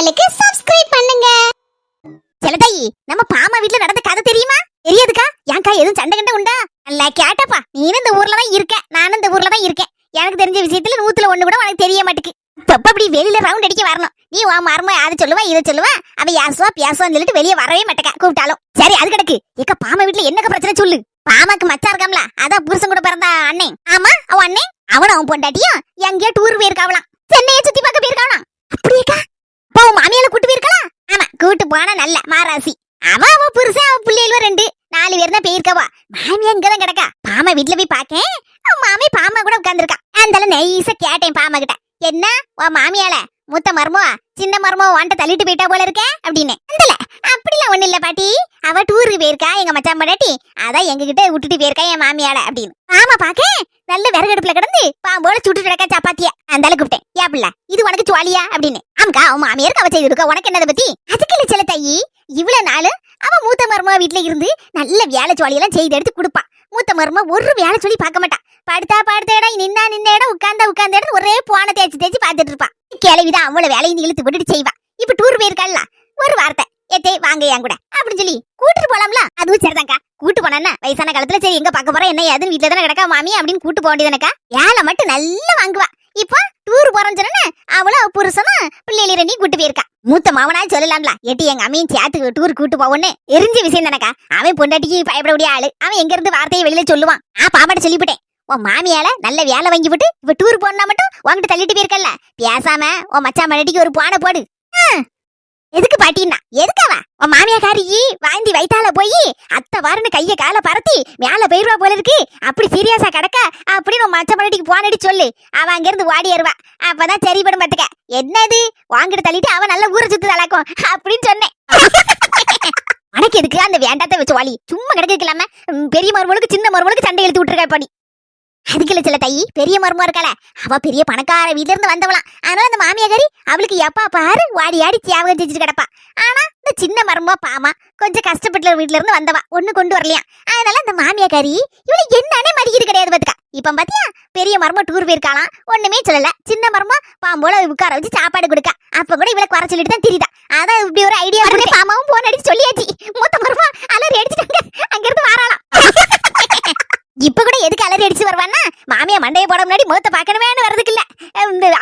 சேனலுக்கு சப்ஸ்கிரைப் பண்ணுங்க. செலதாயி, நம்ம பாமா வீட்ல நடந்த கதை தெரியுமா? தெரியாதுக்கா? ஏன்க்கா எதுவும் சண்டை கண்ட உண்டா? நல்லா கேட்டப்பா. நீனும் இந்த ஊர்ல தான் இருக்க, நானும் இந்த ஊர்ல தான் இருக்கேன். எனக்கு தெரிஞ்ச விஷயத்துல 100ல 1 கூட உனக்கு தெரிய மாட்டேக்கு. இப்ப அப்படி வெளியில ரவுண்ட் அடிக்க வரணும். நீ வா மரமா அதை சொல்லுவா இதை சொல்லுவா, அவ யாசுவா பேசுவான்னு சொல்லிட்டு வெளியே வரவே மாட்டேக்கா கூப்பிட்டாலும். சரி அது கிடக்கு. ஏக்கா பாமா வீட்ல என்னக்க பிரச்சனை சொல்லு. பாமாக்கு மச்சா இருக்காம்ல, அதான் புருஷன் கூட பிறந்தா அண்ணன். ஆமா, அவன் அண்ணன் அவன் பொண்டாட்டியும் எங்கேயோ டூர் போயிருக்காவலாம், சென்னையை சுத்தி பார்க்க போயிருக்காவலாம். அப்படியேக்கா? அப்ப உன் மாமியால கூட்டு போயிருக்கலாம். ஆமா, கூட்டு போனா நல்ல மாராசி. அவ புருஷன் அவ பிள்ளைகளும் 2-4 பேர் தான் போயிருக்கவா. மாமியா இங்கதான் கிடக்கா. பாமா வீட்டுல போய் பாக்கேன். மாமி பாமா கூட உட்கார்ந்துருக்கா. அந்த நைஸா கேட்டேன் பாமா கிட்ட, என்ன உன் மாமியால மூத்த மருமோ சின்ன மருமோ வாண்ட தள்ளிட்டு போயிட்டா போல இருக்க அப்படின்னு. அந்தல அப்படிலாம் ஒண்ணு இல்ல பாட்டி, அவ டூருக்கு போயிருக்கா எங்க மச்சான் படாட்டி, அதான் எங்க கிட்ட விட்டுட்டு போயிருக்கா என் மாமியால அப்படின்னு. ஆமா பாக்க நல்ல விறகடுப்புல கிடந்து பாம்போல சுட்டு கிடக்கா சப்பாத்தியா. அந்த கூப்பிட்டேன், ஏ பிள்ள இது உனக்கு சுவாலியா அப்படின்னு. ஆமாக்கா அவன் மாமியாருக்கு அவ செய்து கொடுக்க, உனக்கு என்னதை பத்தி? அதுக்கு இல்ல செல்ல தாயி, இவ்வளவு நாள் அவ மூத்த மருமோ வீட்டுல இருந்து நல்ல வேலை சுவாலியெல்லாம் செய்து எடுத்து கொடுப்பா. மூத்த மருமோ ஒரு வேலை சொல்லி பார்க்க மாட்டா. படுத்த இடம், நின்ன இடம், உட்கார்ந்த இடம் ஒரே போன தேய்ச்சி பாத்துட்டு இருப்பா. கிளவிதான் அவ்வளவு வேலையும் இழுத்து போட்டுட்டு செய்வா. இப்ப டூர் போயிருக்காள்ல, ஒரு வார்த்தை ஏத்தே வாங்க என் கூட அப்படின்னு சொல்லி கூட்டிட்டு போலாம்ல. அதுவும் சரிதான்க்கா, கூட்டு போனா வயசான காலத்துல சரி எங்க பார்க்க போறோம் என்ன ஏதுன்னு வீட்டுல தானே கிடக்கா மாமி அப்படின்னு கூட்டு போக வேண்டியதானக்கா. ஏழை மட்டும் நல்லா வாங்குவா. இப்போ டூர் போறோம்னு சொன்னா அவளும் அவ புருஷனும் பிள்ளைகளை 2 கூட்டு போயிருக்கா. மூத்த மாவனா சொல்லலாம்ல, எட்டி எங்க அம்மையும் சேர்த்து டூர் கூட்டு போவோன்னு. எரிஞ்ச விஷயம் தானக்கா. அவன் பொண்டாட்டிக்கு பயப்படக்கூடிய ஆளு. அவன் எங்க இருந்து வார்த்தையை வெளியில சொல்லுவான். பாப்பாட்ட சொல்லிவிட்டேன், உன் மாமியால நல்ல வேலை வாங்கி விட்டு இப்ப டூர் போனா மட்டும் உங்ககிட்ட தள்ளிட்டு போயிருக்கல, பேசாம உன் மச்சான் மடிக்கு ஒரு பானை போடு. எதுக்கு பாட்டின்னா எதுக்காவ உன் மாமியாக்காரி வாந்தி வயித்தால போய் அத்தை வாருன்னு கைய கால பரத்தி மேல போயிருவா போல இருக்கு, அப்படி சீரியஸா கிடக்க அப்படின்னு உன் மச்ச மடிக்கு போனடி சொல்லு. அவ அங்க இருந்து வாடி ஏறுவா, அப்பதான் சரிபடும் பாத்துக்க. என்னது வாங்கிட்டு தள்ளிட்டு அவன் நல்ல ஊரை சுத்து தலாக்கும் அப்படின்னு சொன்னேன். உனக்கு எதுக்கு அந்த வேண்டாத்த வச்சு வாலி சும்மா கிடக்கலாம. பெரிய மருமகளுக்கு சின்ன மருமகளுக்கு சண்டை இழுத்து விட்டுருக்கா பாடி. அதுக்குள்ள சில தை பெரிய மருமோ இருக்கல, அவ பெரிய பணக்கார வீட்டுல இருந்து வந்தவளாம். அதனால அந்த மாமியாரி அவளுக்கு எப்பா பாரு வாடி ஆடி தியாகம் செஞ்சுட்டு கிடப்பா. ஆனா இந்த சின்ன மருமோ பாமா கொஞ்சம் கஷ்டப்பட்ட வீட்டுல இருந்து வந்தவா, ஒண்ணு கொண்டு வரலையா. அதனால அந்த மாமியாக்காரி இவளை என்னன்னே மதிக்கிறது கிடையாது பாத்துக்கா. இப்ப பாத்தியா பெரிய மருமோ டூர் போயிருக்காளாம், ஒண்ணுமே சொல்லல. சின்ன மருமோ பாம்போல உட்கார வச்சு சாப்பாடு கொடுக்க, அப்ப கூட இவளை குறை சொல்லிட்டு தான் தெரியுதா. அதான் இப்படி ஒரு ஐடியா வந்து பாமாவும் போன் அடிச்சு சொல்லியாச்சு. மூத்த மருமோ அலறி அடிச்சுட்டாங்க, அங்க இருந்து வாராளாம். இப்ப கூட எதுக்கு அலறி அடிச்சு வருவான்னா, மாமியா மண்டையை போட முன்னாடி முகத்தை பாக்கணுமேனு வரதுக்கு இல்ல.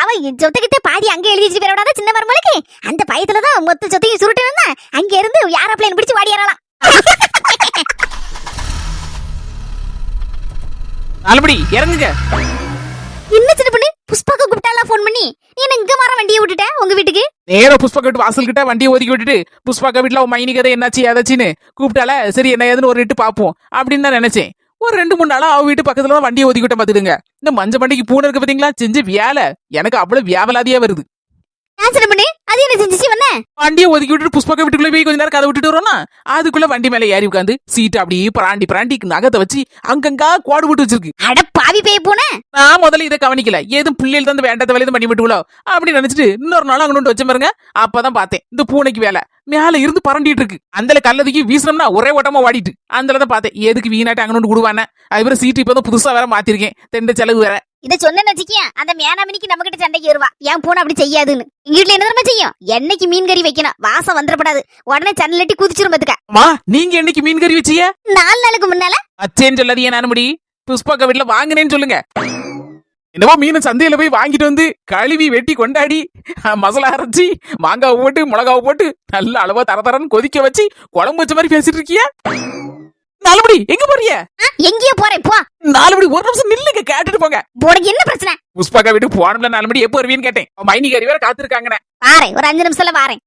அவ சொத்துக்கிட்ட பாதி அங்க எழுதி வச்சு போயிடாத சின்ன மருமகளுக்கு. அந்த பயத்துலதான் மொத்த சொத்தையும் சுருட்டணும்னா அங்க இருந்து ஏரோப்ளேன் பிடிச்சு வாடி ஏறலாம். நாலபடி இறங்குங்க. என்ன சின்ன பொண்ணு புஷ்பாக்கு கூப்பிட்டாலாம் போன் பண்ணி, நீ என்ன இங்க வர வண்டியை விட்டுட்ட உங்க வீட்டுக்கு? நேரா புஷ்பாக்க வீட்டு வாசல் கிட்ட வண்டியை ஒதுக்கி விட்டுட்டு புஷ்பாக்க வீட்டுல மைனி கதை என்னாச்சு ஏதாச்சுன்னு கூப்பிட்டால. சரி என்ன ஏதுன்னு ஒரு இட்டு பாப்போம் அப்படின்னு தான் நினைச்சேன். ஒரு 2-3 நாளா அவ வீட்டு பக்கத்துல தான் வண்டியை ஒதுக்கிட்ட பாத்துடுங்க. இந்த மஞ்ச மண்டிக்கு பூனை இருக்கு பாத்தீங்களா, செஞ்சு வேலை எனக்கு அவ்வளவு வியாபலாதியா வருது. அது என்ன செஞ்சுச்சு வந்த வண்டியை ஒதுக்கி விட்டுட்டு புஷ்பாக்க வீட்டுக்குள்ள போய் கொஞ்ச நேரம் கதை விட்டுட்டு வரோம்னா, அதுக்குள்ள வண்டி மேல ஏறி உட்காந்து சீட்டு அப்படியே பிராண்டி நகத்தை வச்சு அங்கங்கா கோடு விட்டு வச்சிருக்கு. அட பாவி பேய் பூனை. நான் முதல்ல இதை கவனிக்கல, ஏதும் பிள்ளைகள் தான் வேண்டாத வேலையை பண்ணி விட்டுங்களோ அப்படின்னு நினைச்சிட்டு இன்னொரு நாள் அங்க வச்ச பாருங்க. அப்பதான் பார்த்தேன் இந்த பூனைக்கு வேலை மேல இருந்து பரண்டிட்டு இருக்கு. அந்த கல்லதுக்கு வீசணும்னா ஒரே ஓட்டமா வாடிட்டு தான் பார்த்தேன். எதுக்கு வீணாட்டு அங்கே கொடுவானே. அதுக்கப்புறம் சீட்டு இப்பதான் புதுசா வேற மாத்திருக்கேன், தெண்ட செலவு வேற. இதை சொன்னேன்னு வச்சுக்கிய அந்த மேனாமணிக்கு நம்ம கிட்ட சண்டைக்கு வருவா. என் பூனை அப்படி செய்யாதுன்னு. எங்க வீட்டுல என்ன தெரியுமா செய்யும், என்னைக்கு மீன் கறி வைக்கணும் வாசம் வந்துடப்படாது, உடனே சன்னலட்டி குதிச்சிரும் பாத்துக்க. அம்மா நீங்க என்னைக்கு மீன் கறி வச்சிய? 4 நாளுக்கு முன்னால. அச்சேன்னு சொல்லாதீங்க நானும்படி. புஷ்பாக்க வீட்டுல வாங்கினேன்னு சொல்லுங்க. என்னவோ மீன் சந்தையில போய் வாங்கிட்டு வந்து கழுவி வெட்டி கொண்டாடி மசாலா அரைச்சி மாங்காவை போட்டு மிளகாவை போட்டு நல்ல அளவா தரன்னு கொதிக்க வச்சு குழம்பு வச்ச மாதிரி பேசிட்டு இருக்கிய. நாலுபடி எங்க போறிய? எங்கேயோ போறேன் போ. நாலுபடி ஒரு நிமிஷம் நில்லுங்க, கேட்டுட்டு போங்க. போறதுக்கு என்ன பிரச்சனை? புஷ்பாக்கா வீட்டுக்கு போனோம்ல, 4 மணி எப்போ வருவீன்னு கேட்டேன். மைனி கறி வேற காத்திருக்காங்கண்ணே. வாரேன், ஒரு 5 நிமிஷத்துல வாரேன்.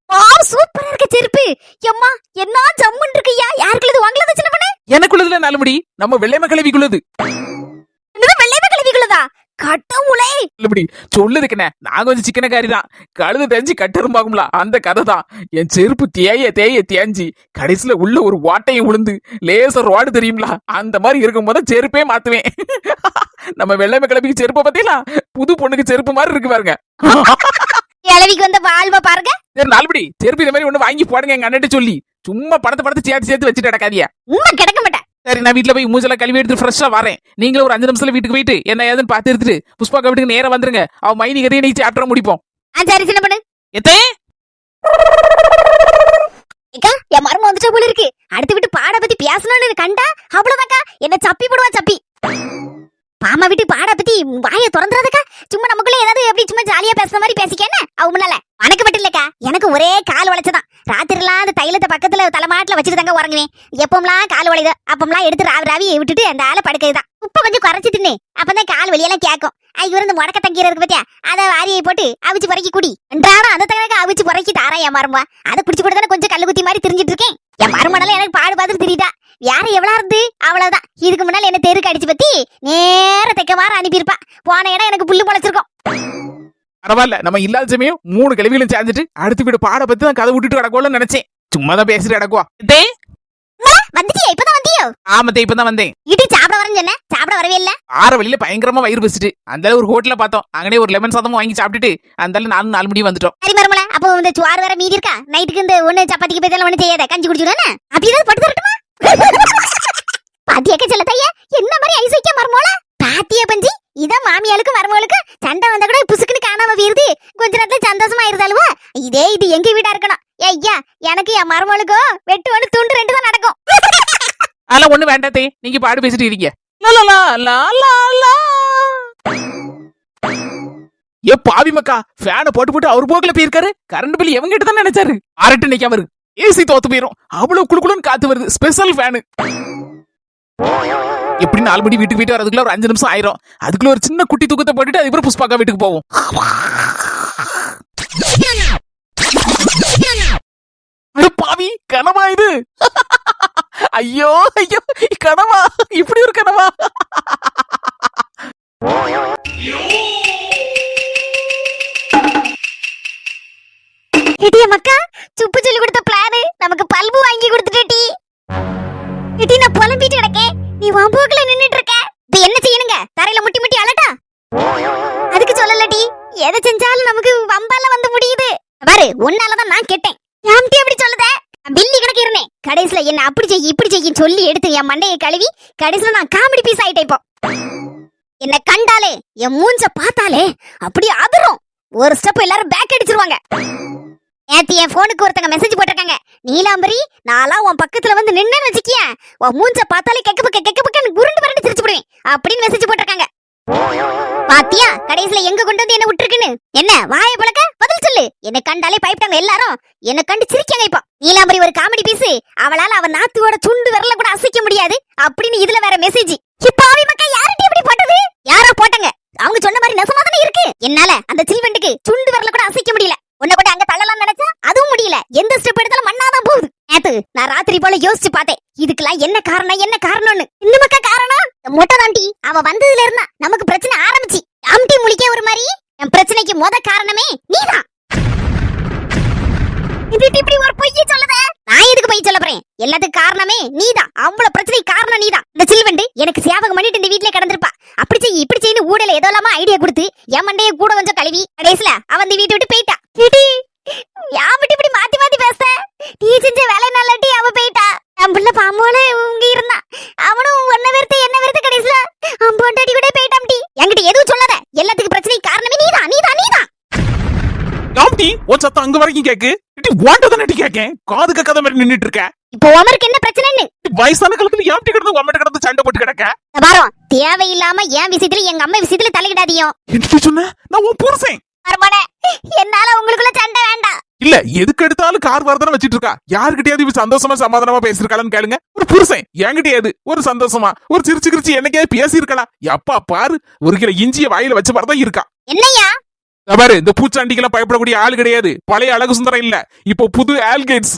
சூப்பரா இருக்க செருப்பு. எம்மா என்ன ஜம்முன் இருக்குயா. யாருக்குள்ளது வாங்கலது சின்ன பண்ணு? எனக்குள்ளதுல 4 மணி நம்ம வெள்ளைம கிளவிக்குள்ளது. என்னது வெள்ளைம கிளவிக்குள்ளதா? கட்டவுளே இப்படி சொல்லுதுக்குண்ணே. நான் கொஞ்சம் சிக்கனக்காரி தான், கழுது தெரிஞ்சு கட்டரும்பாகும்ல அந்த கதை தான். என் செருப்பு தேய்ஞ்சி கடைசியில உள்ள ஒரு வாட்டையும் விழுந்து லேசர் ரோடு தெரியுங்களா, அந்த மாதிரி இருக்கும் போது செருப்பே மாத்துவேன். நம்ம வெள்ளைம கிளவிக்கு செருப்பை பத்திலாம் புது பொண்ணுக்கு செருப்பு மாதிரி இருக்கு பாருங்க. கிளவிக்கு வந்த வாழ்வ பாருங்க. சரி நாலுபடி செருப்பு இந்த மாதிரி ஒண்ணு வாங்கி போடுங்க எங்க அண்ணன் சொல்லி. சும்மா படத்தை சேர்த்து வச்சுட்டு கிடக்காதியா. உண்மை கிடக்க மாட்டேன். சரி நான் வீட்டுல போய் மூஞ்சல கழுவி எடுத்து ஃப்ரெஷ்ஷா வரேன். நீங்களும் ஒரு 5 நிமிஷத்துல வீட்டுக்கு போயிட்டு என்ன ஏதுன்னு பாத்து எடுத்துட்டு புஷ்பாக்கா வீட்டுக்கு நேரம் வந்துருங்க. அவ மைனி கதையை நீ சாப்டர் முடிப்போம். சரி சின்ன பண்ணு. எத்தே ஏக்கா என் மரும வந்துட்டா போல இருக்கு. அடுத்து விட்டு பாட பத்தி பேசணும்னு கண்டா அவ்வளவுதாக்கா என்ன சப்பி போடுவா சப்பி. பாமா விட்டு பாட பத்தி வாயை திறந்துறாதக்கா. சும்மா நமக்குள்ள ஏதாவது எப்படி சும்மா ஜாலியா பேசுற மாதிரி பேசிக்கேன்னு அவ முன்னால. உனக்கு மட்டும் இல்லக்கா, எனக்கு ஒரே கால் வளைச்சதான். ராத்திரிலாம் அந்த தைலத்தை பக்கத்துல தலைமாட்டில் வச்சுட்டு தாங்க உறங்குவேன். எப்பம்லாம் கால் வளையுதோ அப்பம்லாம் எடுத்து ராவி ராவி விட்டுட்டு அந்த ஆளை படுக்கைதான். உப்ப கொஞ்சம் குறைச்சி தின்னு, அப்பதான் கால் வலியெல்லாம் கேட்கும். இவர் இந்த முடக்க தங்கீர இருக்கு பத்தியா, அதை வாரியை போட்டு அவிச்சு புறக்கி குடி. அன்றாடம் அந்த தங்க அவிச்சு புறக்கி தாரா என் மருமா. அதை குடிச்சு போட்டு தானே கொஞ்சம் கல்லு குத்தி மாதிரி திரிஞ்சிட்டு இருக்கேன். என் மருமனெல்லாம் எனக்கு பாடு பார்த்துட்டு தெரியுதா. யார எவ்வளவு இருந்து அவ்வளவுதான். இதுக்கு முன்னால என்ன தெருக்கு அடிச்சு பத்தி நேர தைக்க வார அனுப்பியிருப்பா. போன இடம் எனக்கு புல்லு முளைச்சிருக்கும். பரவாயில்ல, நம்ம இல்லாத சமயம் 3 கிழவிகளும் சேர்ந்துட்டு அடுத்து வீடு பாட பத்தி தான் கதை விட்டுட்டு கிடக்கும்னு நினைச்சேன். சும்மா தான் பேசிட்டு கிடக்குவா. வந்துட்டியா? இப்பதான் வந்தியோ? ஆமத்தே இப்பதான் வந்தேன். இடி சாப்பிட வரேன்னு சொன்ன, சாப்பிட வரவே இல்ல. ஆற வழியில பயங்கரமா வயிறு பசிட்டு அந்த ஒரு ஹோட்டல்ல பார்த்தோம். அங்கனே ஒரு லெமன் சாதமும் வாங்கி சாப்பிட்டுட்டு அந்த 4 மணி வந்துட்டோம். சரி மருமல, அப்போ இந்த சுவாறு வேற மீதி இருக்கா? நைட்டுக்கு இந்த ஒண்ணு சப்பாத்திக்கு பேதெல்லாம் ஒண்ணு செய்யாத, கஞ்சி குடிச்சுடானே. அப்படி ஏதாவது படுத்து தரட்டுமா? பாத்தியக்க செல்ல தையா என்ன மாதிரி ஐஸ் வைக்க மருமோல. பாத்தியா பஞ்சி, இதான் மாமியாளுக்கு மருமகளுக்கு சண்டை வந்தா கூட புசுக்குன்னு காணாம போயிருது. கொஞ்ச நேரத்துல சந்தோஷமா இருந்தாலுவா. இதே இது எங்க வீடா இருக்கணும். ஐயா, எனக்கு என் மருமகளுக்கும் வெட்டு ஒண்ணு துண்டு 2 தான் நடக்கும். அதெல்லாம் ஒண்ணு வேண்டாத்தே, நீங்க பாடு பேசிட்டு இருக்கீங்க. ஏ பாவி மக்கா, ஃபேனை போட்டு போட்டு அவர் போக்குல போயிருக்காரு. கரண்ட் பில் எவங்க கிட்ட தான் நினைச்சாரு. அரட்டு நிக்க அவரு ஏசி தோத்து போயிரும். அவ்வளவு குளுக்குளுன்னு காத்து வருது. Special fan. எப்படி 4 மணி வீட்டுக்கு போயிட்டு வரதுக்குள்ள ஒரு 5 நிமிஷம் ஆயிரும். அதுக்குள்ள ஒரு சின்ன குட்டி தூக்கத்தை போட்டுட்டு அதுக்கப்புறம் புஷ்பாக்கா வீட்டுக்கு போவோம். அட பாவி, கனவா இது? ஐயோ ஐயோ, கனவா? இப்படி ஒரு கனவா? இடிய மக்கா, சுப்பு சொல்லி கொடுத்த பிளான் நமக்கு பல்பு வாங்கி கொடுத்துட்டே. இடி நான் புலம்பிட்டு கிடக்கேன், நீ வம்போக்குல நின்னுட்டு இருக்க. இப்ப என்ன செய்யணுங்க? தரையில முட்டி முட்டி அலட்டா? அதுக்கு சொல்லலடி, எதை செஞ்சாலும் நமக்கு வம்பால வந்து முடியுது. பாரு, உன்னாலதான் நான் கேட்டேன். ஏம்டி அப்படி சொல்லுத? பில்லி கணக்கு இருந்தேன். கடைசியில என்ன அப்படி செய் இப்படி செய்யின்னு சொல்லி எடுத்து என் மண்டையை கழுவி கடைசியில நான் காமெடி பீஸ் ஆயிட்டேன். இப்போ என்ன கண்டாலே, என் மூஞ்ச பார்த்தாலே அப்படி அதிரும். ஒரு ஸ்டெப் எல்லாரும் பேக் அடிச்சிருவாங்க. நேத்து என் போனுக்கு ஒருத்தங்க மெசேஜ் போட்டிருக்காங்க. நீலாம்பரி, நான்லாம் உன் பக்கத்துல வந்து நின்னு வச்சுக்கிய, உன் மூஞ்ச பார்த்தாலே கெக்க பக்கன்னு குருண்டு பரண்டு சிரிச்சு போடுவேன் அப்படின்னு மெசேஜ் போட்டிருக்காங்க. பாத்தியா கடைசியில எங்க கொண்டு வந்து என்ன விட்டுருக்குன்னு? என்ன வாயை பழக்க பதில் சொல்லு. என்ன கண்டாலே பயப்பட்டாங்க எல்லாரும். என்ன கண்டு சிரிக்காங்க. இப்போ நீலாம்பரி ஒரு காமெடி பீஸ், அவளால அவன் நாத்துவோட சுண்டு விரல கூட அசைக்க முடியாது அப்படின்னு இதுல வேற மெசேஜ். இப்பாவி மக்கா, யார்கிட்ட இப்படி போட்டது? யாரா போட்டாங்க? அவங்க சொன்ன மாதிரி நெசமா தானே இருக்கு. என்னால அந்த சில்வண்டுக்கு சுண்டு விரல கூட அசைக்க முடியல. உன்னை கூட அங்க தள்ளலாம் நினைச்சா அதுவும் முடியல. எந்த ஸ்டெப் எடுத்தாலும் மண்ணாதான் போகுது. நேத்து நான் ராத்திரி போல யோசிச்சு பார்த்தேன், இதுக்கெல்லாம் என்ன காரணம்னு. இந்த மக்கா காரணம் மொட்டை தாண்டி. அவன் வந்ததுல இருந்தா நமக்கு பிரச்சனை ஆரம்பிச்சு. ஆம்டி முழிக்க ஒரு மாதிரி. என் பிரச்சனைக்கு காரணமே நீதான். இப்படி ஒரு பொய்யை சொல்லுத. நான் எதுக்கு பொய் சொல்ல போறேன்? எல்லாத்துக்கும் காரணமே நீதான். அவ்வளவு பிரச்சனை காரணம் நீதான். இந்த சில்வண்டு எனக்கு சேவகம் பண்ணிட்டு இந்த வீட்டுல கிடந்திருப்பா. அப்படி செய்ய இப்படி செய்யு ஊடல ஏதோ இல்லாம ஐடியா கொடுத்து என் மண்டைய கூட கொஞ்சம் கழுவி கடைசியில அவன் இந்த வீட்டை விட்டு போயிட்டா. யாபட்டி இப்படி மாத்தி மாத்தி பேச? நீ செஞ்ச வேலை நல்லாட்டி அவ போயிட்டா. என் பிள்ளை பாம்போல உங்க இருந்தா. அவனும் என்ன வெறுத்து கடைசியில அவன் பொண்டாட்டி கூட போயிட்டாம்டி. என்கிட்ட எதுவும் சொல்லாத. எல்லாத்துக்கும் பிரச்சனை காரணமே நீதான். யாம்டி உன் சத்தம் அங்க வரைக்கும் கேக்கு. இடி வாண்டதானே கேக்கேன். காது கக்காத மாதிரி நின்னுட்டு இருக்க. இப்போ உமருக்கு என்ன பிரச்சனைன்னு? வயசான காலத்துல யாம்டி கிடந்து உம்மட்ட கிடந்து சண்டை போட்டு கிடக்க. பாரோம், தேவையில்லாம என் விஷயத்துல எங்க அம்மா விஷயத்துல தலையிடாதீங்க. என்ன சொன்ன? நான் உன் புருஷன். மர்மனே, என்னால உங்களுக்குள்ள சண்டை வேண்டாம். இல்ல, எதுக்கு எடுத்தாலும் கார் வரதான வச்சிட்டு இருக்கா. யாருக்கிட்டயாவது இவ சந்தோஷமா சமாதானமா பேசிருக்காளான்னு கேளுங்க. ஒரு புருஷன் என்கிட்டயாவது ஒரு சந்தோஷமா ஒரு சிரிச்சு என்னைக்காவது பேசி இருக்கலாம். எப்பா பாரு, 1 கிலோ இஞ்சிய வாயில வச்ச மாதிரிதான் இருக்கா. என்னையா பாரு, இந்த பூச்சாண்டிக்கெல்லாம் பயப்படக்கூடிய ஆள் கிடையாது. பழைய அழகு சுந்தரம் இல்ல, இப்போ புது ஆல்கேட்ஸ்.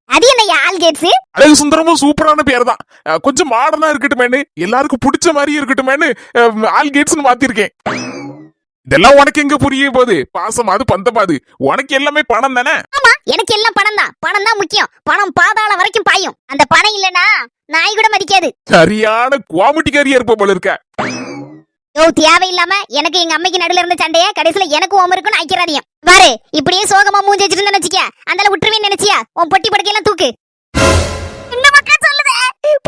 அது என்னையா ஆல்கேட்ஸ்? அழகு சுந்தரமும் சூப்பரான பேர் தான். கொஞ்சம் மாடர்னா இருக்கட்டுமேனு, எல்லாருக்கும் பிடிச்ச மாதிரி இருக்கட்டுமேனு ஆல்கேட்ஸ்னு மாத்திருக்கேன். இதெல்லாம் உனக்கு எங்க புரிய போகுது? பாசமாது பந்தமாது, உனக்கு எல்லாமே பணம் தானே. ஆமா, எனக்கு எல்லாம் பணம் தான். பணம் தான் முக்கியம். பணம் பாதாள வரைக்கும் பாயும். அந்த பணம் இல்லனா நாய் கூட மதிக்காது. சரியான குவாமிட்டிக்காரியா இருப்ப போல இருக்க. தேவையில்லாம எனக்கு எங்க அம்மைக்கு நடுல இருந்த சண்டைய கடைசியில எனக்கு ஓம இருக்குன்னு ஐக்கிறாதியம். பாரு, இப்படியே சோகமா மூஞ்சி வச்சிட்டு நினைச்சிக்க, அந்தால விட்டுருவேன்னு நினைச்சியா? உன் பொட்டி படுக்கையெல்லாம் தூக்கு. இந்த மக்கா சொல்லுதே,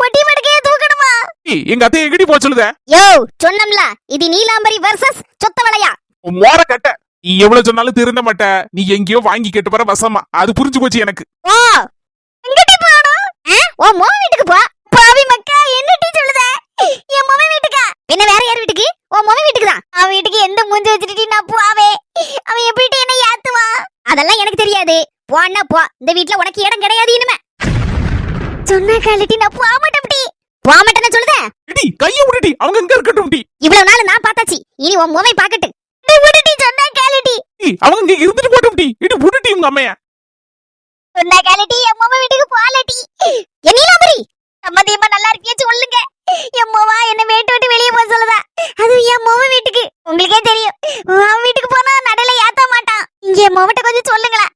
பொட்டி படுக்கைய தூக்கணுமா? எங்க அத்தை எங்கடி போ சொல்லுத? யோ, சொன்னம்ல, இது நீலாம்பரி வெர்சஸ் சொத்தவளையா. மோர கட்ட நீ எவ்வளவு சொன்னாலும் திருந்த மாட்ட. நீ எங்கேயோ வாங்கி கேட்டு போற வசமா. அது புரிஞ்சு போச்சு எனக்கு. ஓ எங்கிட்ட போறோம்? ஓ மோம வீட்டுக்கு போ. பாவி மக்கா என்னடி சொல்லுத? என் மோம வீட்டுக்கா? என்ன வேற யார் வீட்டுக்கு? ஓ மோம வீட்டுக்கு தான். அவன் வீட்டுக்கு எந்த மூஞ்சி வச்சிட்டு நான் போவே? அவன் எப்படி என்ன ஏத்துவா? அதெல்லாம் எனக்கு தெரியாது. போன்னா போ. இந்த வீட்ல உனக்கு இடம் கிடையாது இனிமே. சொன்ன காலட்டி நான் போக மாட்டேன்டி. போக மாட்டேன்னு சொல்லுத? எடி கைய விடுடி. அவங்க எங்க இருக்கட்டும் டி. இவ்வளவு நாள் நான் பார்த்தாச்சு. இனி உன் மோமை பாக்கட்டு. நீ விடுடி சொன்ன காலட்டி. அவங்க இங்க இருந்துட்டு போட்டும் டி. எடி விடுடி உங்க அம்மைய. சொன்ன காலட்டி என் மோம வீட்டுக்கு போலட்டி. என்னீலாமரி சம்மதியமா நல்லா இருப்பியா சொல்லுங்க. என் மோவா என்ன வீட்டு விட்டு வெளியே போக சொல்லுதா? அது என் மோம வீட்டுக்கு. உங்களுக்கே தெரியும். அவன் வீட்டுக்கு போனா நடையில ஏத்த மாட்டான். இங்க என் மோவட்ட கொஞ்சம் சொல்லுங்களா.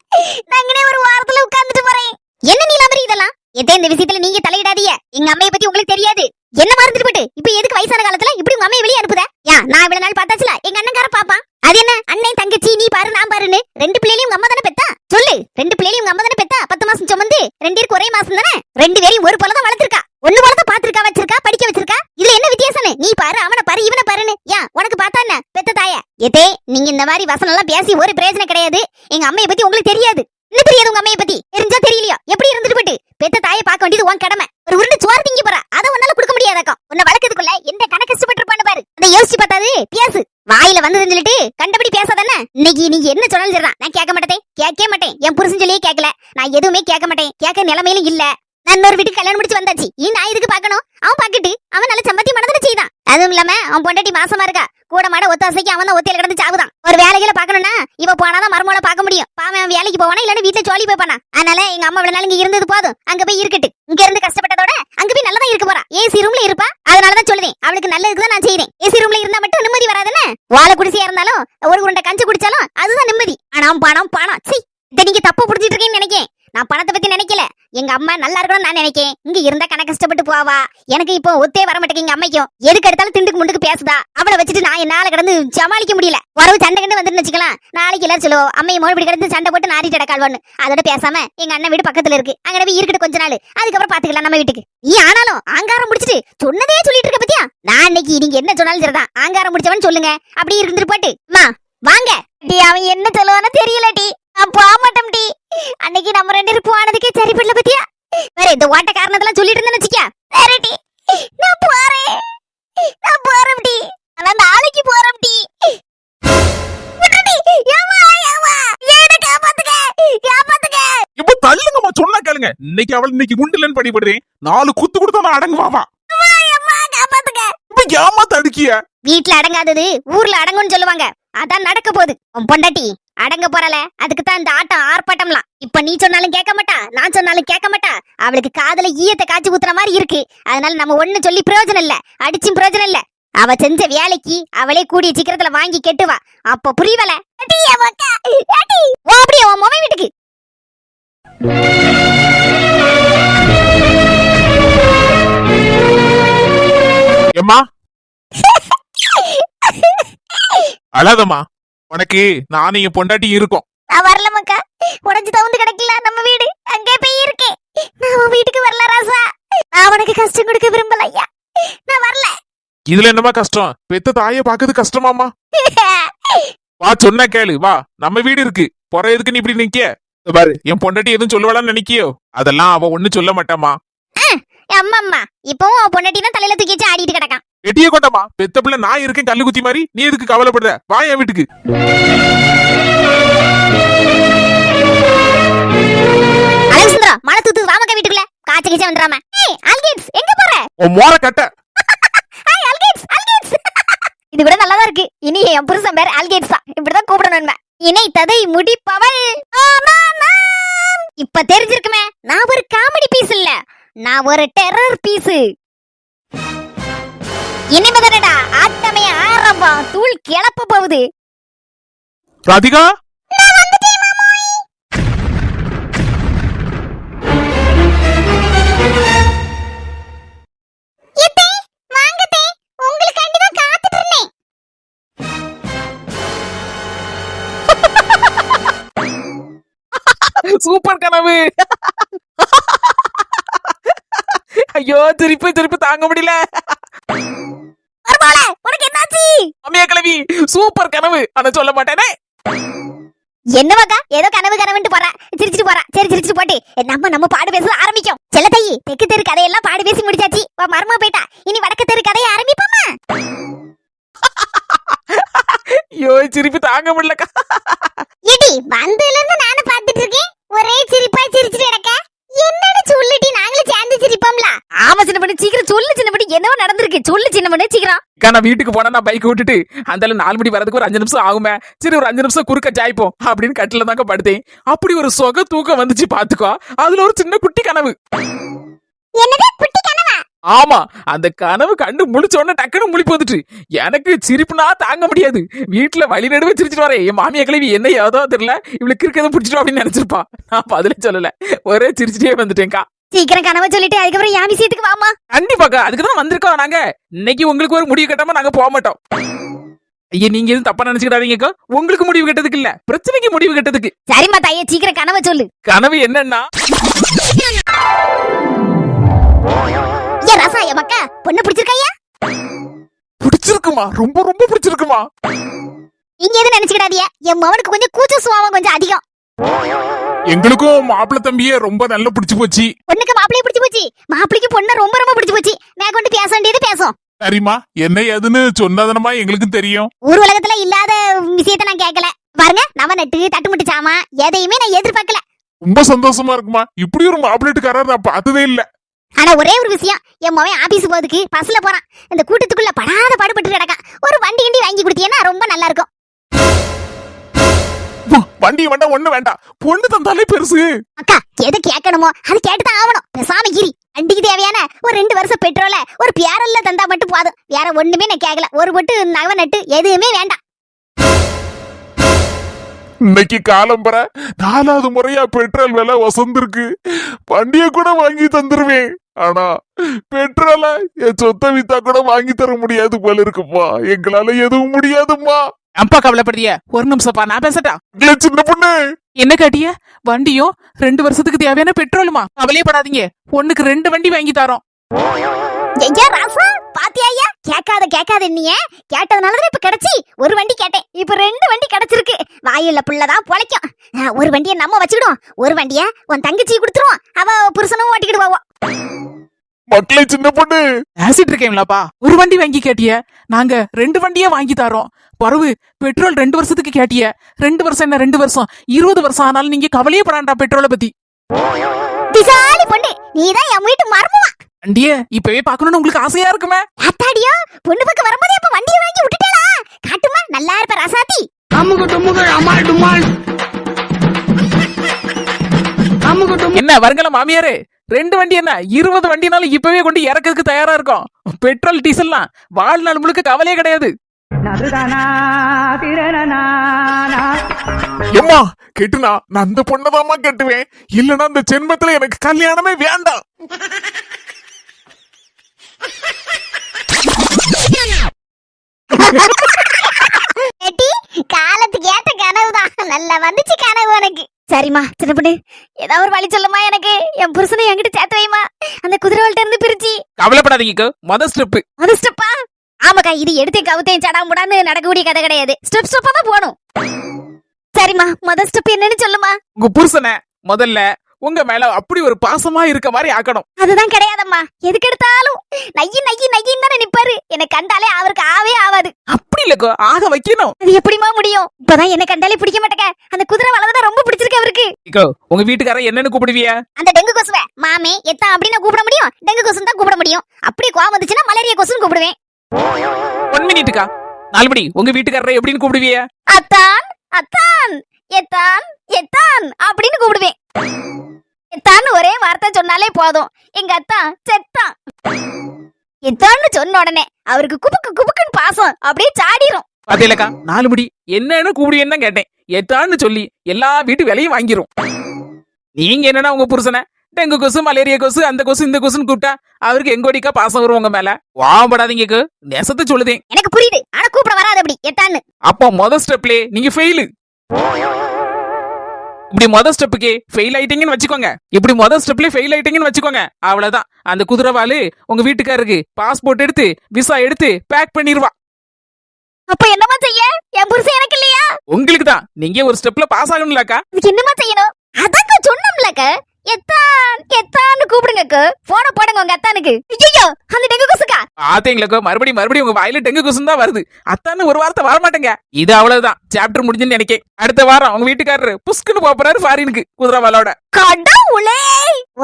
நாங்கனே ஒரு வாரத்துல உட்கார்ந்துட்டு போறேன். என்ன நீலாமரி இதெல்லாம்? எதே இந்த விஷயத்துல நீங்க தலையிடாதீங்க. எங்க அம்மைய பத்தி உங்களுக்கு தெரியாது. என்ன மறந்துட்டு போட்டு இப்ப எதுக்கு வயசான காலத்துல இப்படி உங்க அம்மைய வெளியே அனுப்புத? நான் இவ்வளவு நாள் பார்த்தாச்சுல எங்க அண்ணன்கார பாப்பான். அது என்ன அண்ணன் தங்கச்சி நீ பாரு நான் பாருன்னு 2 பிள்ளையும் உங்க அம்மா தானே பெத்தா? சொல்லு 2 பிள்ளையும் உங்க அம்மா தானே பெத்தா? 10 மாசம் சுமந்து 2 பேருக்கு ஒரே மாசம் தானே? 2 பேரையும் ஒரு போல தான் வளர்த்திருக்கா. ஒண்ணு போல தான் பாத்துருக்கா வச்சிருக்கா படிக்க வச்சிருக்கா. இதுல என்ன வித்தியாசம்? நீ பாரு அவனை பாரு இவனை பாருன்னு. ஏன் உனக்கு பார்த்தா என்ன பெத்த தாய? எதே நீங்க இந்த மாதிரி வசனம் எல்லாம் பேசி ஒரு பிரயோஜனம் கிடையாது. எங்க அம்மைய பத்தி உங்களுக்கு தெரியாது. என்ன தெரியாது உங்க அம்மைய பத்தி? தெரிஞ்சா தெரியலையோ எப்படி இருந்துட்டு போட்டு பெத்த தாயை பார்க்க வேண்டியது உன் கடமை. ஒரு உருண்டு சோறு திங்க போற அதை உன்னால கொடுக்க முடியாதாக்கும். உன்னை வளர்க்கறதுக்குள்ள எந்த கணக்கு கஷ்டப்பட்டிருப்பான்னு பாரு. அதை யோசிச்சு பார்த்தாது பேசு. வாயில வந்ததுன்னு சொல்லிட்டு கண்டபடி பேசாதானே. இன்னைக்கு நீங்க என்ன சொன்னாலும் சரிதான். நான் கேட்க மாட்டேன். கேட்கவே மாட்டேன். என் புருஷன் சொல்லியே கேட்கல. நான் எதுவுமே கேட்க மாட்டேன். கேட்க நிலைமையிலும் இல்ல. நான் இன்னொரு வீட்டுக்கு கல்யாணம் முடிச்சு வந்தாச்சு. இனி நான் இதுக்கு பாக்கணும். அவன் பாக்கிட்டு அவன் நல்ல சம்பத்தியம் மனதில் செய்தான். அதுவும் இல்லாம அவன் பொண்டாட்டி மாசமா இருக்கா. கூட மாட ஒத்தாசைக்கு அவன் தான் ஒத்தையில கிடந்து சாவுதான். ஒரு வேலைகளை பாக்கணும்னா இவ போனாதான் மருமகளை பார்க்க முடியும். பாவன் அவன் வேலைக்கு போவானா இல்லன்னா வீட்டுல ஜோலி போய்ப்பானா. அதனால எங்க அம்மா இவ்வளவு நாள் இங்க இருந்தது போதும். அங்க போய் இருக்கட்டு. இங்க இருந்து கஷ்டப்பட்டதோட அங்க போய் நல்லதா இருக்க போறா. ஏசி ரூம்ல இருப்பா. அதனாலதான் சொல்லுவேன் அவளுக்கு நல்லதுக்கு தான் நான் செய்றேன். ஏசி ரூம்ல இருந்தா மட்டும் நிம்மதி வராதுன்னு. வாழை குடிசையா இருந்தாலும் ஒரு உருண்டை கஞ்சி குடிச்சாலும் அதுதான் நிம்மதி. பணம் பணம் பணம் சீ. இதை நீங்க தப்பு புடிச்சிட்டு இருக்கீங்கன்னு நினைக்கிறேன். நான் பணத்தை பத்தி நினைக்கல. எங்க அம்மா நல்லா இருக்கணும் நான் நினைக்கேன். இங்க இருந்தா கணக்கு கஷ்டப்பட்டு போவா. எனக்கு இப்போ ஒத்தே வர மாட்டேங்க அம்மைக்கும். எதுக்கு எடுத்தாலும் திண்டுக்கு முண்டுக்கு பேசுதா. அவளை வச்சுட்டு நான் என்னால கிடந்து சமாளிக்க முடியல. வரவு சண்டை கண்டு வந்துட்டு வச்சுக்கலாம். நாளைக்கு எல்லாரும் சொல்லுவோம் அம்மையை மோடி கிடந்து சண்டை போட்டு நாரிட்டு கிடக்காள்வான்னு. அதோட பேசாம எங்க அண்ணன் வீடு பக்கத்துல இருக்கு. அங்க போய் இருக்கட்டு கொஞ்ச நாள். அதுக்கப்புறம் பாத்துக்கலாம் நம்ம வீட்டுக்கு. நீ ஆனாலும் ஆங்காரம் முடிச்சிட்டு சொன்னதே சொல்லிட்டு இருக்க பத்தியா. நான் இன்னைக்கு நீங்க என்ன சொன்னாலும் சரிதான். ஆங்காரம் முடிச்சவன் சொல்லுங்க. அப்படி இருந்துட்டு போட்டு அம்மா வாங்க. அவன் என்ன சொல்லுவானோ தெரியல டி. நான் போக மாட்டேன் டி. அன்னைக்கு நம்ம 2 பேரும் போனதுக்கே சரிப்படல பத்தியா. வேற இந்த ஓட்ட காரணத்தெல்லாம் சொல்லிட்டு இருந்தேன்னு வச்சுக்க. வேற டி நான் போறேன். நான் போறேன் டி. ஆனா நாளைக்கு போறேன் டி. இப்ப தள்ளுங்கம்மா சொன்னா கேளுங்க. இன்னைக்கு அவள் இன்னைக்கு குண்டுலன்னு படிபடுறேன். 4 குத்து கொடுத்தா நான் அடங்குவாவா. இப்ப ஏமா தடுக்கிய? வீட்டுல அடங்காதது ஊர்ல அடங்குன்னு சொல்லுவாங்க. அதான் நடக்க போகுது. உன் பொண்டாட்டி அடங்க போறல. அதுக்கு தான் இந்த ஆட்டம் ஆர்ப்பாட்டம்லாம். இப்ப நீ சொன்னாலும் கேட்க மாட்டா. நான் சொன்னாலும் கேட்க மாட்டா. அவளுக்கு காதுல ஈயத்தை காய்ச்சி ஊத்துற மாதிரி இருக்கு. அதனால நம்ம ஒண்ணு சொல்லி பிரயோஜனம் இல்ல. அடிச்சும் பிரயோஜனம் இல்ல. அவ செஞ்ச வேலைக்கு அவளே கூடிய சீக்கிரத்துல வாங்கி கெட்டுவா. அப்ப புரியவல அப்படியே உன் மொபைல் வீட்டுக்கு. ஏம்மா அழாதம்மா. உனக்கு நானும் என் பொண்டாட்டி இருக்கோம். நான் வரல மக்கா. உடஞ்சு தவுந்து கிடக்கல நம்ம வீடு. அங்கே போய் இருக்கேன். நான் உன் வீட்டுக்கு வரல ராசா. நான் உனக்கு கஷ்டம் கொடுக்க விரும்பல ஐயா. நான் வரல. இதுல என்னமா கஷ்டம்? பெத்த தாயை பாக்குறது கஷ்டமாமா? வா சொன்னா கேளு. வா நம்ம வீடு இருக்கு. பொற எதுக்கு நீ இப்படி நிக்க? இதோ பாரு என் பொண்டாட்டி எதுவும் சொல்லுவாளான்னு நினைக்கியோ? அதெல்லாம் அவ ஒண்ணு சொல்ல மாட்டாமா. அம்மா அம்மா இப்பவும் உன் பொண்டாட்டி தான் தலையில தூக்கி வச்சு ஆடிட்டு கிடக்கான். வெட்டியே கொண்டமா. பெத்த பிள்ளை நான் இருக்கேன் கல்லு குத்தி மாதிரி. நீ எதுக்கு கவலைப்படுற? வா என் வீட்டுக்கு. அலெக்சாந்திரா மழை தூத்து வாமக்க வீட்டுக்குள்ள காய்ச்ச கிச்ச வந்துராம. ஏய் அல்கேட்ஸ் எங்க போற? உன் மோர கட்ட. ஹாய் அல்கேட்ஸ் அல்கேட்ஸ். இது கூட நல்லாதான் இருக்கு. இனி என் புருஷன் பேர் அல்கேட்ஸ் தான். இப்படிதான் கூப்பிடணும். இணை ததை முடிப்பவள். இப்ப தெரிஞ்சிருக்குமே நான் ஒரு காமெடி பீஸ் இல்ல. நான் ஒரு டெரர் பீஸ். இனிமேதானடா ஆட்டமே ஆரம்பம். தூள் கிளப்ப போகுது. ராதிகா சூப்பர் கனவு. ஐயோ திருப்பி திருப்பி தாங்க முடியல. உனக்கு என்னாச்சு? அம்மியா கிளவி சூப்பர் கனவு. ஆனா சொல்ல மாட்டேனே. என்னவாக்கா ஏதோ கனவு கனவுன்ட்டு போறா, சிரிச்சிட்டு போறா. சரி சிரிச்சிட்டு போட்டு நம்ம பாடு பேச ஆரம்பிக்கும். செல்லத்தாயி தெற்கு தெரு கதையெல்லாம் பாடு பேசி முடிச்சாச்சு. மர்மா போயிட்டா, இனி வடக்கு தெரு கதையை ஆரம்பிப்போமா? ஐயோ சிரிப்பு தாங்க முடியலக்கா. ஏடி வந்ததுல இருந்து நானும் பாத்துட்டு இருக்கேன், ஒரே சிரிப்பா சிரிச்சிட்டு கிடக்க. என்னன்னு சொல்லுடி, நாங்களும் சேர்ந்து சிரிப்போம்ல. ஆமா சின்ன பண்ணி சீக்கிரம் சொல்லு. சின்ன பண்ணி என்னவோ நடந்திருக்கு, சொல்லு சின்ன பண்ணி சீக்கிரம். அக்கா, நான் வீட்டுக்கு போனா நான் பைக் விட்டுட்டு அந்த 4 மணி வரதுக்கு ஒரு 5 நிமிஷம் ஆகுமே. சரி ஒரு 5 நிமிஷம் குறுக்க ஜாய்ப்போம் அப்படின்னு கட்டில தாங்க படுத்தேன். அப்படி ஒரு சொக தூக்கம் வந்துச்சு பாத்துக்கோ. அதுல ஒரு சின்ன குட்டி கனவு. என்னது குட்டி கனவா? ஆமா, அந்த கனவு கண்டு முழிச்ச உடனே டக்குன்னு முழிப்பு வந்துட்டு எனக்கு சிரிப்புனா தாங்க முடியாது. வீட்டுல வழி நடுவே சிரிச்சிட்டு வரேன். என் மாமியா கிளவி என்ன ஏதோ தெரியல, இவளுக்கு இருக்கிறத பிடிச்சிட்டோம் அப்படின்னு நினைச்சிருப்பா. நான் பதிலே சொல்லல, ஒரே சிரிச்சிட்டே வந்துட்டேன்க்கா. சீக்கிரம் கனவை சொல்லிட்டு அதுக்கப்புறம் என் விஷயத்துக்கு வாமா. கண்டிப்பாக்கா, அதுக்குதான் வந்திருக்கோம் நாங்க. இன்னைக்கு உங்களுக்கு ஒரு முடிவு கட்டாம நாங்க போக மாட்டோம். ஐயா, நீங்க எதுவும் தப்பா நினைச்சுக்கிடாதீங்கக்கா. உங்களுக்கு முடிவு கட்டதுக்கு இல்ல, பிரச்சனைக்கு முடிவு கட்டதுக்கு. சரிம்மா தாயே, சீக்கிரம் கனவை சொல்லு. கனவு என்னன்னா, ஏ ரசா, என் மக்கா பொண்ணு பிடிச்சிருக்கையா? பிடிச்சிருக்குமா, ரொம்ப ரொம்ப பிடிச்சிருக்குமா. நீங்க எதுவும் நினைச்சுக்கிடாதீங்க, என் மவனுக்கு கொஞ்சம் கூச்ச சுபாவம் கொஞ்சம் அதிகம். எங்களுக்கும் மாப்பிள்ள தம்பியே ரொம்ப நல்லா பிடிச்சு போச்சு. பொண்ணுக்கு மாப்பிளைய பிடிச்சு போச்சு, மாப்பிளைக்கு பொண்ணு ரொம்ப ரொம்ப பிடிச்சு போச்சு. மேற்கொண்டு பேச வேண்டியது பேசும். சரிம்மா, என்ன ஏதுன்னு சொன்னதனமா எங்களுக்கும் தெரியும். ஊர் உலகத்துல இல்லாத விஷயத்த நான் கேட்கல. பாருங்க, நவ நட்டு தட்டுமுட்டு சாமா எதையுமே நான் எதிர்பார்க்கல. ரொம்ப சந்தோஷமா இருக்குமா. இப்படி ஒரு மாப்பிள்ளைட்டுக்காரர் நான் பார்த்ததே இல்ல. ஆனா ஒரே ஒரு விஷயம், என் மவன் ஆபீஸ் போறதுக்கு பஸ்ல போறான். இந்த கூட்டத்துக்குள்ள படாத பாடுபட்டு கிடக்கான். ஒரு வண்டி கிண்டி வாங்கி கொடுத்தீங்கன்னா ரொம்ப நல்லா இருக்கும். வண்டி வேண்டாம், ஒண்ணு வேண்டாம், பொண்ணு தந்தாலே பெருசு. அக்கா, எது கேட்கணுமோ அது கேட்டுதான் ஆகணும். பேசாம கிரி. வண்டிக்கு தேவையான ஒரு 2 வருஷம் பெட்ரோல ஒரு பியாரல்ல தந்தா மட்டும் போதும். வேற ஒண்ணுமே நான் கேட்கல. ஒரு பொட்டு நகை நட்டு எதுவுமே வேண்டாம். இன்னைக்கு காலம்பர 4வது முறையா பெட்ரோல் விலை வசந்திருக்கு. வண்டிய கூட வாங்கி தந்துருவேன். ஆனா பெட்ரோல என் சொத்தை வித்தா கூட வாங்கி தர முடியாது போல இருக்குப்பா. எங்களால எதுவும் முடியாதும்மா. அப்பா கவலைப்படுறிய, ஒரு நிமிஷம்ப்பா, நான் பேசட்டா. சின்ன பொண்ணு, என்ன காட்டிய? வண்டியும் 2 வருஷத்துக்கு தேவையான பெட்ரோலுமா? கவலையப்படாதீங்க, ஒண்ணுக்கு 2 வண்டி வாங்கி தரோம். ஐயா ராசா, பாத்தியா? கேட்காத நீங்க கேட்டதுனாலதான் இப்ப கிடைச்சி. ஒரு வண்டி கேட்டேன், இப்ப 2 வண்டி கிடைச்சிருக்கு. வாயில புள்ளதான் பொழைக்கும். ஒரு வண்டியை நம்ம வச்சுக்கிடுவோம், ஒரு வண்டிய உன் தங்கச்சி கொடுத்துருவோம். அவ புருஷனும் ஓட்டிக்கிடுவாவோ. மக்களே, சின்ன பொண்ணு பேசிட்டு இருக்கேன்லப்பா. ஒரு வண்டி வாங்கி கேட்டிய, நாங்க 2 வண்டியே வாங்கி தரோம். பரவு பெட்ரோல் 2 வருஷத்துக்கு கேட்டிய. 2 வருஷம் என்ன 2 வருஷம், 20 வருஷம் ஆனாலும் நீங்க கவலையே படாண்டா பெட்ரோலை பத்தி. திசாலி பொண்ணு, நீதான் என் வீட்டு மர்மமா. வண்டிய இப்பவே பாக்கணும்னு உங்களுக்கு ஆசையா இருக்குமே. அத்தாடியோ, பொண்ணு பக்கம் வரும்போது அப்ப வண்டியை வாங்கி விட்டுட்டேனா? காட்டுமா, நல்லா இருப்ப ரசாத்தி. என்ன வருங்கள மாமியாரே, 2 வண்டி என்ன 20 வண்டினாலும் இப்பவே கொண்டு இறக்கிறதுக்கு தயாரா இருக்கும். பெட்ரோல் டீசல்லாம் வாழ்நாள் முழுக்க கவலையே கிடையாது. எம்மா கெட்டுனா நான் அந்த பொண்ணதாம்மா கெட்டுவேன். இல்லனா அந்த ஜென்மத்துல எனக்கு கல்யாணமே வேண்டாம். காலத்துக்கு ஏத்த கனவுதான். நல்லா வந்துச்சு கனவு உனக்கு. சரிம்மா சின்ன பொண்ணு, ஏதாவது ஒரு வழி சொல்லுமா எனக்கு. என் புருஷனை என்கிட்ட சேர்த்து வைமா, அந்த குதிரவாள்கிட்ட இருந்து பிரிச்சு. கவலைப்படாதீங்க, மொதல் ஸ்டெப். அது ஸ்டெப்பா? ஆமாக்கா, இது எடுத்தே கவுத்தையும் சடாமுடான்னு நடக்கக்கூடிய கதை கிடையாது. ஸ்டெப் ஸ்டெப்பா தான் போகணும். சரிம்மா, முதல் ஸ்டெப் என்னன்னு சொல்லுமா. உங்க புருஷனை முதல்ல உங்க மேல அப்படி ஒரு பாசமா இருக்க மாதிரி ஆக்கணும். அதுதான் கிடையாதம்மா. எதுக்கு எடுத்தாலும் நையின்னு தானே நிப்பாரு. என்னை கண்டாலே அவருக்கு ஆவே ஆவாது. அப்படி இல்லக்கோ, ஆக வைக்கணும். அது எப்படிமா முடியும்? இப்பதான் என்ன கண்டாலே பிடிக்க மாட்டேங்க. அந்த குதிரை வளர்தான் ரொம்ப பிடிச்சிருக்கு அவருக்கு. இக்கோ, உங்க வீட்டுக்காரன் என்னன்னு கூப்பிடுவிய? அந்த டெங்கு கொசுவை மாமே எத்தா அப்படின்னு கூப்பிட முடியும். டெங்கு கொசுன்னு தான் கூப்பிட முடியும். அப்படி கோவம் வந்துச்சுன்னா மலேரியா கொசுன்னு கூப்பிடுவேன். 1 மினிட்டுக்கா. 4 மணி உங்க வீட்டுக்காரரை எப்படின்னு கூப்பிடுவிய? அத்தான் அத்தான் எத்தான் எத்தான் அப்படின்னு கூப்பிடுவேன். எத்தான்னு ஒரே வார்த்தை சொன்னாலே போதும். எங்க அத்தான் செத்தான். எத்தான்னு சொன்ன உடனே அவருக்கு குபுக்கு குபுக்குன்னு பாசம் அப்படியே சாடிரும். பாத்தீங்களா, 4 மணி என்னன்னு கூப்பிடுவேன்னு தான் கேட்டேன். எத்தான்னு சொல்லி எல்லா வீட்டு வேலையும் வாங்கிரும். நீங்க என்னன்னா உங்க புருஷனை டெங்கு கொசு, மலேரியா கொசு, அந்த கொசு இந்த கொசுன்னு கூப்பிட்டா அவருக்கு எங்கோடிக்கா பாசம் வரும் உங்க மேல. வாபடாதீங்க, நெசத்தை சொல்லுதேன். எனக்கு புரியுது, ஆனா கூப்பிட வராது அப்படி எத்தான்னு. அப்போ முதல் ஸ்டெப்லே நீங்க ஃபெயிலு. இப்படி முதல் ஸ்டெப்புக்கு ஃபெயில் ஆயிட்டீங்கன்னு வச்சுக்கோங்க. இப்படி முதல் ஸ்டெப்ல ஃபெயில் ஆயிட்டீங்கன்னு வச்சுக்கோங்க, அவ்வளவுதான். அந்த குதிரவாளு உங்க வீட்டுக்காரருக்கு பாஸ்போர்ட் எடுத்து விசா எடுத்து பேக் பண்ணிடுவா. அப்ப என்னமா செய்ய? என் புருஷன் எனக்கு இல்லையா? உங்களுக்கு தான் நீங்க ஒரு ஸ்டெப்ல பாஸ் ஆகணும்லக்கா. அதுக்கு என்னமா செய்யணும்? அதாக்க சொன்னோம்லக்க. எத்தான் எத்தான்னு கூப்பிடுங்கக்கு. போன போடுங்க உங்க அத்தானுக்கு. ஐயோ அந்த டெங்கு கொசுக்கா. ஆத்தீங்களக்கோ மறுபடியும் உங்க வாயில டெங்கு கொசுன்னு தான் வருது. அத்தான்னு ஒரு வார்த்தை வர மாட்டேங்க. இது அவ்வளவுதான், சாப்டர் முடிஞ்சுன்னு நினைக்கேன். அடுத்த வாரம் உங்க வீட்டுக்காரரு புஸ்குன்னு போறாரு ஃபாரினுக்கு குதிரவாலோட. கடவுளே,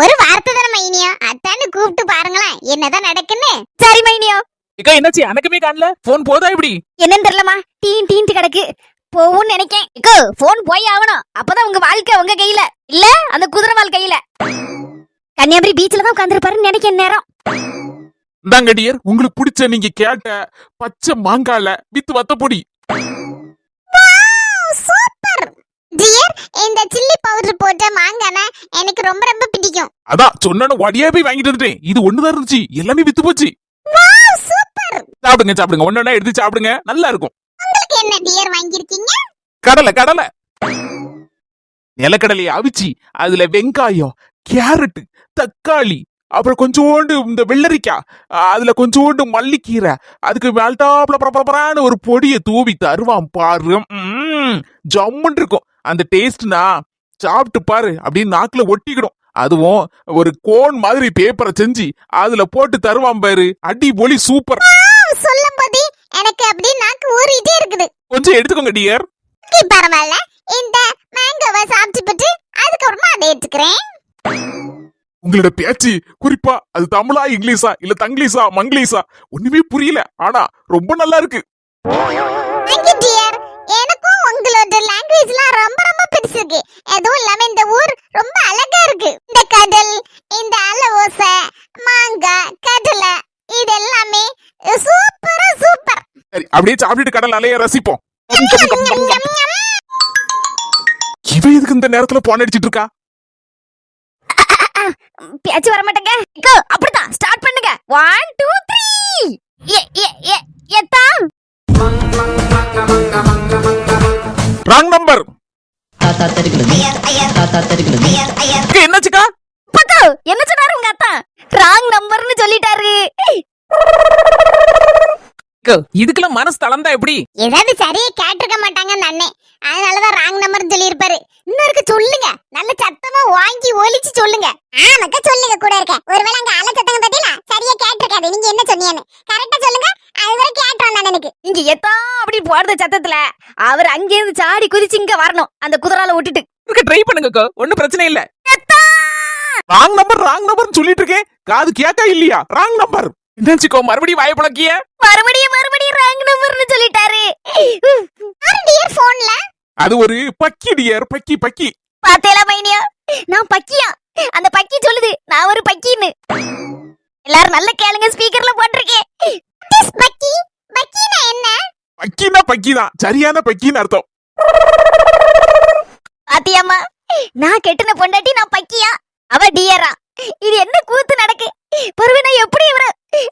ஒரு வார்த்தை தான மைனியோ, அத்தான்னு கூப்பிட்டு பாருங்களேன் என்னதான் நடக்குன்னு. சரி மைனியோ. இக்கா என்னாச்சு? அனக்கமே காணல. போன் போதா இப்படி? என்னன்னு தெரியலமா, டீன்ட்டு கிடக்கு. போவும் நினைக்கேன். இக்கோ போன் போய் ஆகணும். அப்பதான் உங்க வாழ்க்கை உங்க கையில இல்ல அந்த குதிரவால் கையில. கன்னியாகுமரி பீச்ல தான் உட்கார்ந்துருப்பாருன்னு நினைக்கிறேன் நேரம். இந்தாங்க டியர், உங்களுக்கு பிடிச்ச நீங்க கேட்ட பச்சை மாங்கால வித்து வத்த பொடி. சூப்பர் டியர், இந்த சில்லி பவுடர் போட்ட மாங்கானா எனக்கு ரொம்ப ரொம்ப பிடிக்கும். அதான் சொன்ன வடியா போய் வாங்கிட்டு வந்துட்டேன். இது ஒண்ணுதான் இருந்துச்சு, எல்லாமே வித்து போச்சு. Wow super. சாப்பிடுங்க ஒன்னொன்னா எடுத்து சாப்பிடுங்க, நல்லா இருக்கும். உங்களுக்கு என்ன டியர் வாங்கிருக்கீங்க? கடலை நிலக்கடலையை அவிச்சு அதுல வெங்காயம், கேரட், தக்காளி, அப்புறம் கொஞ்சோண்டு இந்த வெள்ளரிக்காய், அதுல கொஞ்சோண்டு மல்லிக்கீரை, அதுக்கு மேல்டாப்ல பரபரன்னு ஒரு பொடியை தூவி தருவான் பாரு. ஜம்முன்னு இருக்கும் அந்த டேஸ்ட்னா. சாப்பிட்டு பாரு, அப்படின்னு நாக்குல ஒட்டிக்கிடும். அதுவும் ஒரு கோன் மாதிரி பேப்பரை செஞ்சு அதுல போட்டு தருவான் பாரு, அடி பொலி சூப்பர். சொல்லும் போது எனக்கு அப்படியே நாக்கு ஊறிட்டே இருக்குது. கொஞ்சம் எடுத்துக்கோங்க டியர். பரவாயில்ல, இந்த மேங்கோவை சாப்பிட்டு அதுக்கப்புறமா அதை எடுத்துக்கிறேன். உங்களோட பேச்சு, குறிப்பா அது தமிழா இங்கிலீஷா இல்ல தங்கிலீஷா மங்கிலீஷா ஒண்ணுமே புரியல, ஆனா ரொம்ப நல்லா இருக்கு. Thank you dear. எனக்கும் உங்களோட லாங்குவேஜ்லாம் ரொம்ப ரொம்ப பிடிச்சிருக்கு. அதுவும் இல்லாம இந்த ஊர் ரொம்ப அழகா இருக்கு. இந்த கடல், இந்த அலை ஓசை, மாங்காய், கடலை, இது எல்லாமே சூப்பரா சூப்பர். சரி, அப்படியே சாப்பிட்டுட்டு கடல் அலைய ரசிப்போம். இவ எதுக்கு இந்த நேரத்துல போன் அடிச்சிட்டு இருக்கா? பேச்சு வர மாட்டேங்க. அப்படிதான் ஸ்டார்ட் பண்ணுங்க. 1 2 3. எத்தா ராங் நம்பர். என்னாச்சுக்கா? பத்து என்ன சொன்னாரு உங்க அத்தா? ராங் நம்பர்னு சொல்லிட்டாரு. இதுக்கெல்லாம் மனசு தளர்ந்தா எப்படி? ஏதாவது சரியா கேட்டிருக்க மாட்டாங்க அண்ணே, அதனாலதான் ராங் நம்பர் சொல்லி இருப்பாரு. இன்னொருக்கு சொல்லுங்க, நல்ல சத்தமா வாங்கி ஒலிச்சு சொல்லுங்க. ஆமாக்கா சொல்லுங்க கூட இருக்க. ஒருவேளை அங்க அலை சத்தம் பத்தில சரியா கேட்டிருக்காது. நீங்க என்ன சொன்னீங்கன்னு கரெக்டா சொல்லுங்க. அதுவரை கேட்டோம் நான். எனக்கு இங்க எத்தா அப்படி போடுற சத்தத்துல அவர் அங்கிருந்து சாடி குதிச்சு இங்க வரணும், அந்த குதிரால விட்டுட்டு. ட்ரை பண்ணுங்க, ஒண்ணும் பிரச்சனை இல்ல. ராங் நம்பர் சொல்லிட்டு இருக்கேன், காது கேட்கா இல்லையா? Wrong number. என்னாச்சுக்கோ மறுபடியும் வாய பழக்கிய? மறுபடியும் ராங் நம்பர்னு சொல்லிட்டாரு. டியர் போன்ல அது ஒரு பக்கி டியர், பக்கி. பாத்தேல மைனியா, நான் பக்கியா? அந்த பக்கி சொல்லுது நான் ஒரு பக்கின்னு. எல்லாரும் நல்ல கேளுங்க, ஸ்பீக்கர்ல போட்டிருக்கேன். பக்கினா என்ன? பக்கினா பக்கிதான், சரியான பக்கின்னு அர்த்தம். பாத்தியாமா, நான் கெட்டின பொண்டாட்டி நான் பக்கியா, அவ டியரா. இது என்ன கூத்து நடக்கு? பருவனா எப்படி இவரு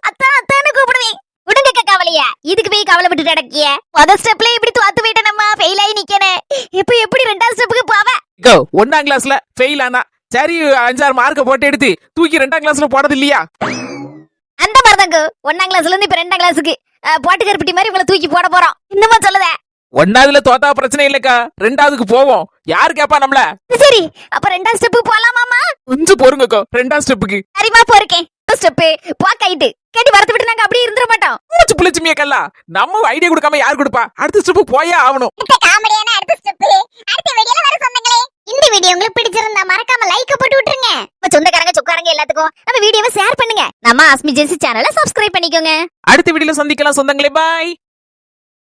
அத்தான்னு கூப்பிடுவேன். விடுங்க கவலையா, இதுக்கு போய் கவலைப்பட்டு நடக்கிய. முதல் ஸ்டெப்ல இப்படி தோத்து போயிட்டேனம்மா, ஃபெயில் ஆகி நிக்கனே. இப்ப எப்படி ரெண்டாவது ஸ்டெப்புக்கு போவ? 1ஆம் கிளாஸ்ல ஃபெயில் ஆனா சரி 5-6 மார்க்க போட்டு எடுத்து தூக்கி 2ஆம் கிளாஸ்ல போடுறது இல்லையா? அந்த மாதிரிதாங்க 1ஆம் கிளாஸ்ல இருந்து இப்ப 2ஆம் கிளாஸுக்கு போட்டு கருப்பட்டி மாதிரி உங்களை தூக்கி போட போறோம். என்னமா சொல்லுத? 1ஆவதுல தோத்தா பிரச்சனை இல்லக்கா, 2ஆவதுக்கு போவோம். யாரு கேப்பா நம்மள? சரி, அப்ப 2ஆம் ஸ்டெப்புக்கு போலாமாமா? கொஞ்சம் பொறுங்கக்கோ, 2ஆம் ஸ்டெப்புக்கு. சரிமா போறேன். ஸ்டெப் போக்காயிட்டு கேட்டி வரது விட்டு நாங்க அப்படியே இருந்துட மாட்டோம். மூச்சு புளிச்சுமியா கல்லா, நம்ம ஐடியா கொடுக்காம யார் கொடுப்பா? அடுத்த ஸ்டெப் போயே ஆகணும். காமெடியான அடுத்த ஸ்டெப் அடுத்த வீடியோல வர சொந்தங்களே. இந்த வீடியோ உங்களுக்கு பிடிச்சிருந்தா மறக்காம லைக் போட்டு விட்டுருங்க. நம்ம சொந்தக்காரங்க சொக்காரங்க எல்லாத்துக்கும் நம்ம வீடியோவை ஷேர் பண்ணுங்க. நம்ம ஆஸ்மி ஜென்சி சேனலை சப்ஸ்கிரைப் பண்ணிக்கோங்க. அடுத்த வீடியோல சந்திக்கலாம் சொந்தங்களே, பாய்.